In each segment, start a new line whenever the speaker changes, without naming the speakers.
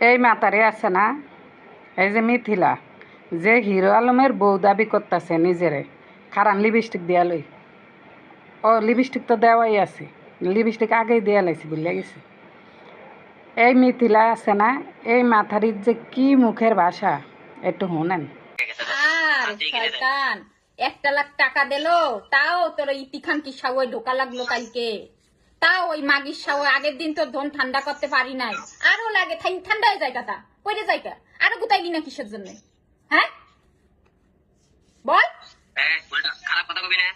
এই মাতারে আছে না, এই যে মিথিলা, যে হিরো আলমের বউ দাবি করতেছে নিজেরে, খারান লিপস্টিক দেয়া লই। ও লিপস্টিক তো দেওয়াই আছে, লিপস্টিক আগেই দেয়া লাইছি, বুঝলে গেছে। এই মিথিলা আছে না, এই মাথারির যে কি মুখের ভাষা, একটু শুনেন।
আর শয়তান 1 লাখ টাকা দিলো, তাও তোর ইতিখান কি সাওয়াই ঢোকা লাগলো কালকে। তাও ওই মাগির সাওয়া আগের দিন তোর ধন ঠান্ডা করতে পারি নাই, আরো লাগে ঠান্ডা হয়ে যায় কথা কইরে যায় কা, আরো গুতাইলি না কিসের জন্য? হ্যাঁ বল।
খারাপ কথা কবি না।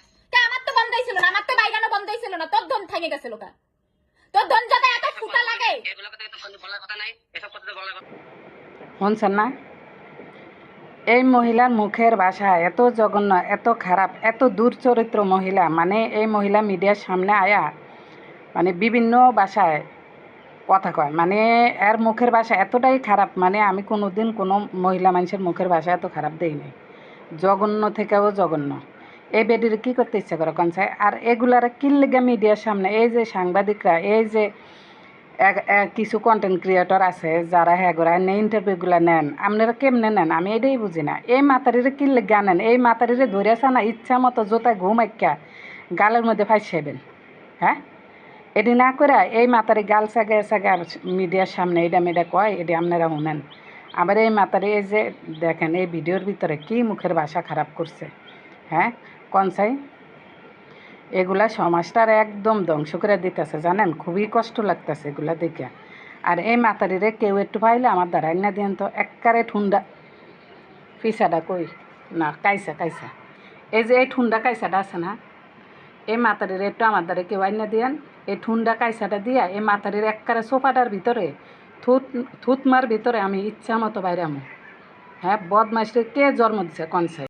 আমার তো বন্ধই ছিল না, আমার তো বাইগানো বন্ধই ছিল না, তোর ধন থামে গেছিল কা। তোর ধন যাতে এত ফুটা লাগে,
এগুলো কথা তো বলার কথা নাই, এসব কথা তো বলার কথা।
শুনছেন না, এই মহিলার মুখের ভাষা এত জঘন্য, এত খারাপ, এত দুর্চরিত্র মহিলা। মানে এই মহিলা মিডিয়ার সামনে আয়া মানে বিভিন্ন ভাষায় কথা কয়, মানে এর মুখের ভাষা এতটাই খারাপ, মানে আমি কোনোদিন কোনো মহিলা মানুষের মুখের ভাষা এত খারাপ দেই নাই। জঘন্য থেকেও জঘন্য। এই বেডির কী করতে ইচ্ছা করে কনসাই? আর এগুলার কিল্লিগা মিডিয়ার সামনে এই যে সাংবাদিকরা, এই যে কিছু কন্টেন্ট ক্রিয়েটর আছে যারা হ্যাগোরা এনে ইন্টারভিউগুলো নেন, আপনারা কেমনে নেন আমি এটাই বুঝি না। এই মাতারিরে কিল্লিগা নেন? এই মাতারিরে ধরেছে না ইচ্ছা মতো জোতায় ঘুম একটা গালের মধ্যে ফাঁসাইবেন, হ্যাঁ? এটি না করে এই মাতারি গাল সাগে সাগে মিডিয়ার সামনে এটা মেয়েটা কয়, এটি আপনারা শুনেন। আবার এই মাতারি এই যে দেখেন এই ভিডিওর ভিতরে কি মুখের ভাষা খারাপ করছে, হ্যাঁ কনসাই? এগুলা সমাজটার একদম ধ্বংস করে দিতেছে, জানেন? খুবই কষ্ট লাগতেছে এগুলা দেখে। আর এই মাতারিরে কেউ একটু পাইলে আমার দ্বারা না দিন তো একবারে ঠুন্ডা ফিসাটা কই না, কাইসা কাইসা, এই যে এই ঠুন্ডা কাইসাটা আছে না, এই মাতারির একটু আমার দ্বারা কেউ আইনা দিয়েন। এই ঠুন্ডা কাইসাটা দিয়া এই মাতারির একবারে সোফাটার ভিতরে থুতমার ভিতরে আমি ইচ্ছা মতো বাইরে আমো। হ্যাঁ, বদমাইশরে কে জন্ম দিছে কনসাই?